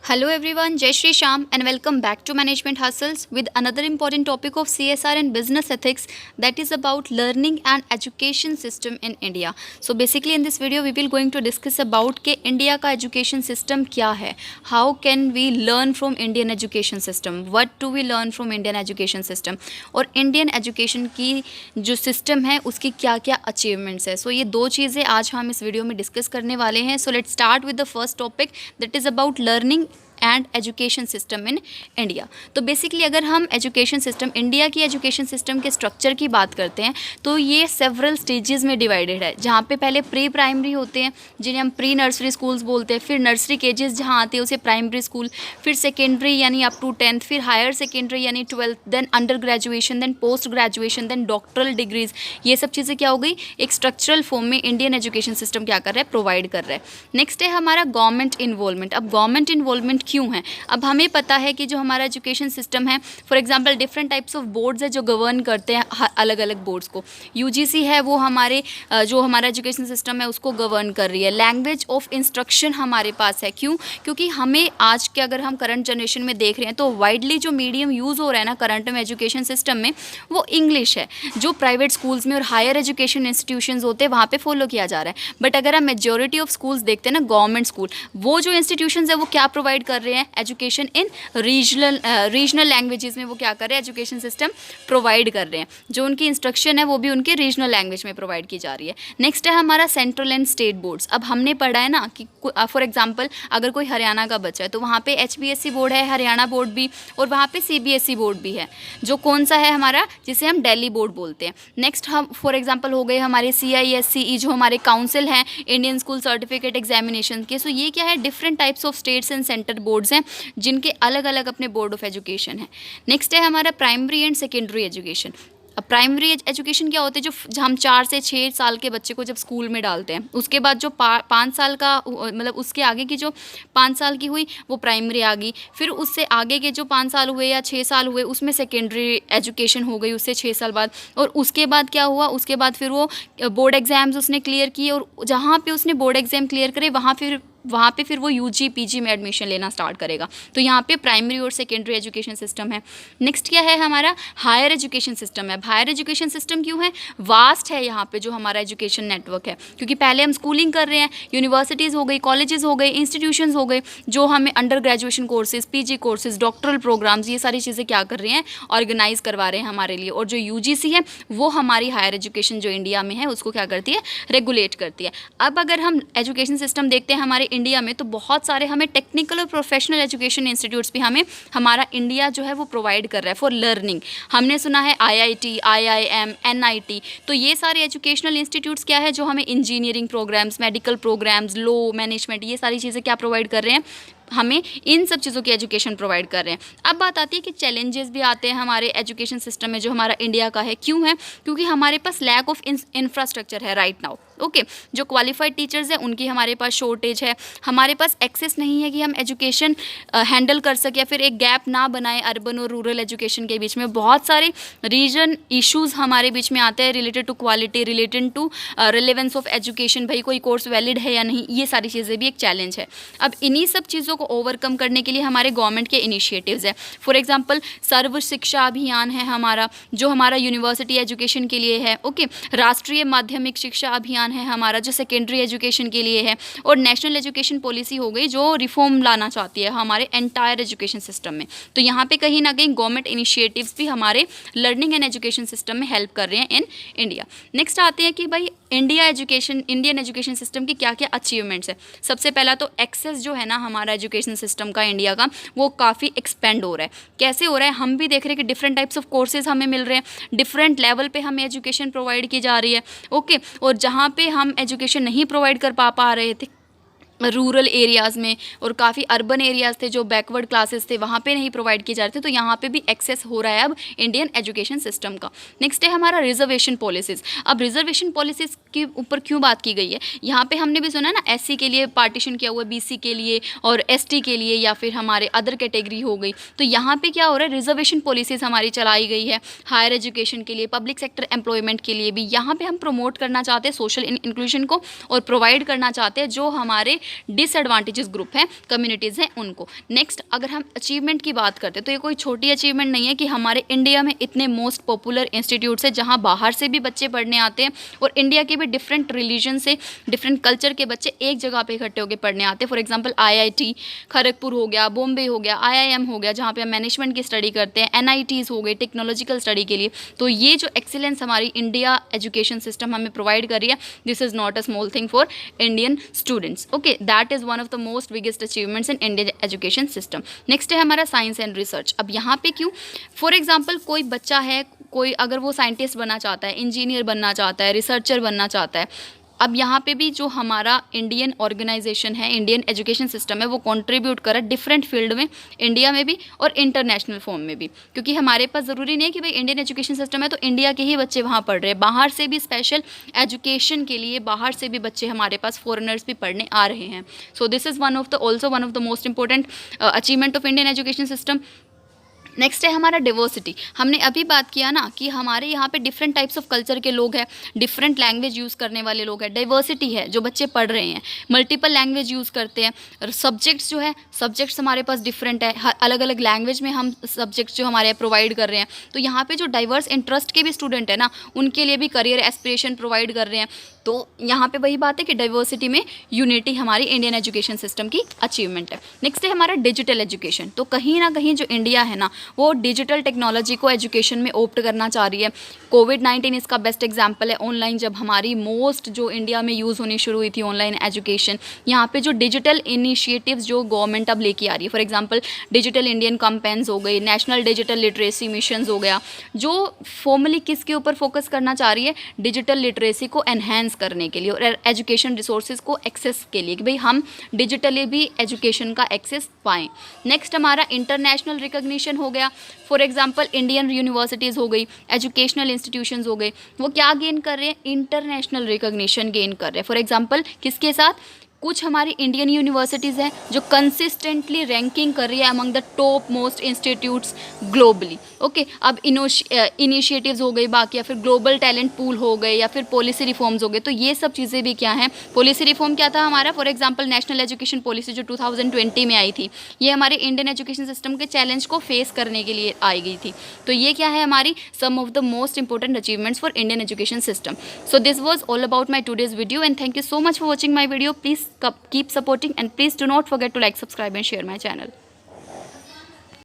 Hello everyone, Jai Shri Sham and welcome back to Management Hustles with another important topic of CSR and business ethics, that is about learning and education system in India. So basically in this video we will going to discuss about कि India का education system क्या है, how can we learn from Indian education system, what do we learn from Indian education system और Indian education की जो system है उसकी क्या क्या achievements है. So ये दो चीज़ें आज हम इस वीडियो में डिस्कस करने वाले हैं. So let's start with the first topic, that is about learning and education system in India. तो बेसिकली अगर हम एजुकेशन सिस्टम, इंडिया की एजुकेशन सिस्टम के स्ट्रक्चर की बात करते हैं तो ये सेवरल स्टेजेस में डिवाइडेड है, जहाँ पे पहले प्री प्राइमरी होते हैं जिन्हें हम प्री नर्सरी स्कूल्स बोलते हैं, फिर नर्सरी केजेस जहाँ आते हैं उसे प्राइमरी स्कूल, फिर सेकेंडरी यानी अप टू 10th, फिर हायर सेकेंडरी यानी 12th, then under graduation, then post graduation, then doctoral degrees. ये सब चीज़ें क्या हो गई, एक स्ट्रक्चरल फॉर्म में इंडियन एजुकेशन सिस्टम क्या कर रहा है, प्रोवाइड कर रहा है. नेक्स्ट है हमारा गवर्नमेंट इन्वॉल्वमेंट. अब गवर्नमेंट इन्वॉल्वमेंट क्यों है, अब हमें पता है कि जो हमारा एजुकेशन सिस्टम है, for example different types of boards है जो गवर्न करते हैं अलग अलग बोर्ड्स को. यूजीसी है वो हमारे जो हमारा एजुकेशन सिस्टम है उसको गवर्न कर रही है. लैंग्वेज ऑफ इंस्ट्रक्शन हमारे पास है, क्यों, क्योंकि हमें आज के अगर हम करंट जनरेशन में देख रहे हैं तो वाइडली जो मीडियम यूज़ हो रहा है ना करंट में एजुकेशन सिस्टम में वो इंग्लिश है, जो प्राइवेट स्कूल्स में और हायर एजुकेशन इंस्टीट्यूशंस होते हैं वहाँ पे फॉलो किया जा रहा है. बट अगर हम मेजोरिटी ऑफ स्कूल्स देखते हैं ना गवर्नमेंट स्कूल, वो जो इंस्टीट्यूशंस है वो क्या प्रोवाइड कर रहे हैं, एजुकेशन इन रीजनल लैंग्वेजेस में वो क्या कर रहे हैं, एजुकेशन सिस्टम प्रोवाइड कर रहे हैं. जो उनकी इंस्ट्रक्शन है वो भी उनके रीजनल लैंग्वेज में प्रोवाइड की जा रही है. नेक्स्ट है हमारा सेंट्रल एंड स्टेट बोर्ड्स. अब हमने पढ़ा है ना कि फॉर एग्जांपल अगर कोई हरियाणा का बच्चा है तो वहाँ पे एचबीएससी बोर्ड है, हरियाणा बोर्ड भी, और वहाँ पे सीबीएसई बोर्ड भी है, जो कौन सा है हमारा, जिसे हम दिल्ली बोर्ड बोलते हैं. नेक्स्ट हम फॉर एग्जांपल हो गए हमारे CISCE जो हमारे काउंसिल हैं इंडियन स्कूल सर्टिफिकेट एग्जामिनेशन के. सो ये क्या है, different types of states and centre boards हैं जिनके अलग अलग अपने बोर्ड ऑफ एजुकेशन है. नेक्स्ट है हमारा प्राइमरी एंड सेकेंडरी एजुकेशन. अब प्राइमरी एजुकेशन क्या होते हैं, जो हम 4 से 6 साल के बच्चे को जब स्कूल में डालते हैं उसके बाद जो 5 साल का मतलब उसके आगे की जो 5 साल की हुई वो प्राइमरी आ गई. फिर उससे आगे के जो 5 साल हुए या 6 साल हुए उसमें सेकेंडरी एजुकेशन हो गई उससे 6 साल बाद. और उसके बाद क्या हुआ, उसके बाद फिर वो बोर्ड एग्ज़ाम्स उसने क्लियर किए, और जहाँ पे उसने बोर्ड एग्ज़ाम क्लियर करे वहाँ पे फिर वो यूजी पीजी में एडमिशन लेना स्टार्ट करेगा. तो यहाँ पे प्राइमरी और सेकेंडरी एजुकेशन सिस्टम है. नेक्स्ट क्या है हमारा, हायर एजुकेशन सिस्टम है. हायर एजुकेशन सिस्टम क्यों है, वास्ट है यहाँ पे जो हमारा एजुकेशन नेटवर्क है, क्योंकि पहले हम स्कूलिंग कर रहे हैं, यूनिवर्सिटीज़ हो गई, कॉलेजेस हो गए, इंस्टीट्यूशंस हो गए, जो हमें under graduation courses, PG courses, doctoral programmes, ये सारी चीज़ें क्या कर रहे हैं, ऑर्गेनाइज करवा रहे हैं हमारे लिए. और जो यूजीसी है वो हमारी हायर एजुकेशन जो इंडिया में है उसको क्या करती है, रेगुलेट करती है. अब अगर हम एजुकेशन सिस्टम देखते हैं हमारे इंडिया में तो बहुत सारे हमें टेक्निकल और प्रोफेशनल एजुकेशन इंस्टीट्यूट्स भी हमें हमारा इंडिया जो है वो प्रोवाइड कर रहा है फॉर लर्निंग. हमने सुना है IIT, IIM, NIT. तो ये सारे एजुकेशनल इंस्टीट्यूट्स क्या है जो हमें engineering programmes, medical programmes, law, management, ये सारी चीज़ें क्या प्रोवाइड कर रहे हैं, हमें इन सब चीज़ों की एजुकेशन प्रोवाइड कर रहे हैं. अब बात आती है कि चैलेंजेस भी आते हैं हमारे एजुकेशन सिस्टम में जो हमारा इंडिया का है. क्यों है, क्योंकि हमारे पास लैक ऑफ इंफ्रास्ट्रक्चर है राइट नाउ. ओके, जो क्वालिफाइड टीचर्स हैं उनकी हमारे पास शॉर्टेज है, हमारे पास एक्सेस नहीं है कि हम एजुकेशन हैंडल कर सकें, फिर एक गैप ना बनाए अर्बन और रूरल एजुकेशन के बीच में. बहुत सारे रीजन इश्यूज़ हमारे बीच में आते हैं related to quality, related to relevance of education, भाई कोई कोर्स वैलिड है या नहीं, ये सारी चीज़ें भी एक चैलेंज है. अब इन्हीं सब चीज़ों को ओवरकम करने के लिए हमारे गवर्नमेंट के इनिशिएटिव्स हैं. फॉर एग्जांपल सर्व शिक्षा अभियान है हमारा, जो हमारा यूनिवर्सिटी एजुकेशन के लिए है. ओके, राष्ट्रीय माध्यमिक शिक्षा अभियान है हमारा जो सेकेंडरी एजुकेशन के लिए है. और नेशनल एजुकेशन पॉलिसी हो गई जो रिफॉर्म लाना चाहती है हमारे एंटायर एजुकेशन सिस्टम में. तो यहाँ पे कहीं ना कहीं गवर्नमेंट इनिशिएटिव्स भी हमारे लर्निंग एंड एजुकेशन सिस्टम में हेल्प कर रहे हैं इन इंडिया. नेक्स्ट आते हैं कि भाई इंडियन एजुकेशन सिस्टम की क्या क्या अचीवमेंट्स है. सबसे पहला तो एक्सेस जो है ना हमारा एजुकेशन सिस्टम का इंडिया का वो काफ़ी एक्सपेंड हो रहा है. कैसे हो रहा है, हम भी देख रहे हैं कि डिफरेंट टाइप्स ऑफ कोर्सेज हमें मिल रहे हैं, डिफरेंट लेवल पे हमें एजुकेशन प्रोवाइड की जा रही है. ओके, और जहाँ पे हम एजुकेशन नहीं प्रोवाइड कर पा रहे थे रूरल एरियाज़ में, और काफ़ी अर्बन एरियाज़ थे जो बैकवर्ड क्लासेस थे वहाँ पे नहीं प्रोवाइड किए जा रहे थे, तो यहाँ पे भी एक्सेस हो रहा है अब इंडियन एजुकेशन सिस्टम का. नेक्स्ट है हमारा रिजर्वेशन पॉलिसीज़. अब रिजर्वेशन पॉलिसीज़ के ऊपर क्यों बात की गई है? यहाँ पे हमने भी सुना ना, एससी के लिए पार्टीशन किया हुआ है, बीसी के लिए और एसटी के लिए, या फिर हमारे अदर कैटेगरी हो गई। तो यहाँ पे क्या हो रहा है, रिजर्वेशन पॉलिसीज़ हमारी चलाई गई है हायर एजुकेशन के लिए, पब्लिक सेक्टर एम्प्लॉयमेंट के लिए भी। यहाँ पे हम प्रमोट करना चाहते हैं सोशल इंक्लूजन को और प्रोवाइड करना चाहते हैं जो हमारे डिसएडवांटेजेस ग्रुप हैं, कम्युनिटीज़ हैं, उनको। नेक्स्ट, अगर हम अचीवमेंट की बात करते हैं तो ये कोई छोटी अचीवमेंट नहीं है कि हमारे इंडिया में इतने मोस्ट पॉपुलर इंस्टीट्यूट्स हैं जहाँ बाहर से भी बच्चे पढ़ने आते हैं और इंडिया के भी डिफरेंट रिलीजन से, डिफरेंट कल्चर के बच्चे एक जगह पे इकट्ठे होकर पढ़ने आते हैं। फॉर एग्जांपल IIT खड़गपुर हो गया, बॉम्बे हो गया, IIM हो गया जहाँ पे हम मैनेजमेंट की स्टडी करते हैं, NITs हो गए टेक्नोलॉजिकल स्टडी के लिए। तो ये जो एक्सीलेंस हमारी इंडिया एजुकेशन सिस्टम हमें प्रोवाइड कर रही है, this is not a small thing for Indian students. Okay, that is one of the most biggest achievements in Indian education system. Next है हमारा साइंस एंड रिसर्च। अब यहाँ पे क्यों, फॉर एग्जाम्पल कोई बच्चा है, कोई अगर वो साइंटिस्ट बनना चाहता है, इंजीनियर बनना चाहता है, रिसर्चर बनना चाहता है, अब यहाँ पे भी जो हमारा इंडियन ऑर्गेनाइजेशन है, इंडियन एजुकेशन सिस्टम है, वो कंट्रीब्यूट कर रहा है डिफरेंट फील्ड में, इंडिया में भी और इंटरनेशनल फॉर्म में भी। क्योंकि हमारे पास ज़रूरी नहीं है कि भाई इंडियन एजुकेशन सिस्टम है तो इंडिया के ही बच्चे वहाँ पढ़ रहे हैं, बाहर से भी स्पेशल एजुकेशन के लिए बाहर से भी बच्चे हमारे पास फॉरेनर्स भी पढ़ने आ रहे हैं। So this is also one of the most important achievement of Indian education system. Next है हमारा डिवर्सिटी। हमने अभी बात किया ना कि हमारे यहाँ पे डिफरेंट टाइप्स ऑफ कल्चर के लोग हैं, डिफरेंट लैंग्वेज यूज़ करने वाले लोग हैं, डाइवर्सिटी है जो बच्चे पढ़ रहे हैं, मल्टीपल लैंग्वेज यूज़ करते हैं, और सब्जेक्ट्स जो है, सब्जेक्ट्स हमारे पास डिफरेंट है, हर अलग अलग लैंग्वेज में हम सब्जेक्ट्स जो हमारे प्रोवाइड कर रहे हैं। तो यहाँ पे जो डाइवर्स इंटरेस्ट के भी स्टूडेंट है ना, उनके लिए भी करियर एस्पिरेशन प्रोवाइड कर रहे हैं। तो यहाँ पे वही बात है कि डाइवर्सिटी में यूनिटी हमारी इंडियन एजुकेशन सिस्टम की अचीवमेंट है। नेक्स्ट है हमारा डिजिटल एजुकेशन। तो कहीं ना कहीं जो इंडिया है ना, वो डिजिटल टेक्नोलॉजी को एजुकेशन में ऑप्ट करना चाह रही है। कोविड-19 इसका बेस्ट एग्जांपल है। ऑनलाइन जब हमारी मोस्ट जो इंडिया में यूज़ होनी शुरू हुई थी ऑनलाइन एजुकेशन, यहाँ पे जो डिजिटल इनिशिएटिव्स जो गवर्नमेंट अब लेके आ रही है, for example digital Indian campaigns हो गई, नेशनल डिजिटल लिटरेसी मिशंस हो गया, जो फॉर्मली किसके ऊपर फोकस करना चाह रही है, डिजिटल लिटरेसी को एनहेंस करने के लिए और एजुकेशन रिसोर्सेज को एक्सेस के लिए, कि भाई हम डिजिटली भी एजुकेशन का एक्सेस पाएँ। नेक्स्ट हमारा इंटरनेशनल रिकॉग्निशन हो गया। फॉर एग्जांपल इंडियन यूनिवर्सिटीज़ हो गई, एजुकेशनल इंस्टीट्यूशंस हो गए, वो क्या गेन कर रहे हैं, इंटरनेशनल रिकॉग्निशन गेन कर रहे हैं। फॉर एग्जांपल किसके साथ, कुछ हमारी इंडियन यूनिवर्सिटीज़ हैं जो कंसिस्टेंटली रैंकिंग कर रही है among the top most institutes globally. Okay, अब इनिशिएटिव्स हो गई बाकी, या फिर ग्लोबल टैलेंट पूल हो गए, या फिर पॉलिसी रिफॉर्म्स हो गए। तो ये सब चीज़ें भी क्या हैं, पॉलिसी रिफॉर्म क्या था हमारा, for example national education policy जो 2020 में आई थी, ये हमारे इंडियन एजुकेशन सिस्टम के चैलेंज को फेस करने के लिए आई गई थी। तो ये क्या है हमारी some of the most important achievements for Indian education system. So this was all about my today's video and thank you so much for watching my video. Please keep supporting and please do not forget to like, subscribe and share my channel.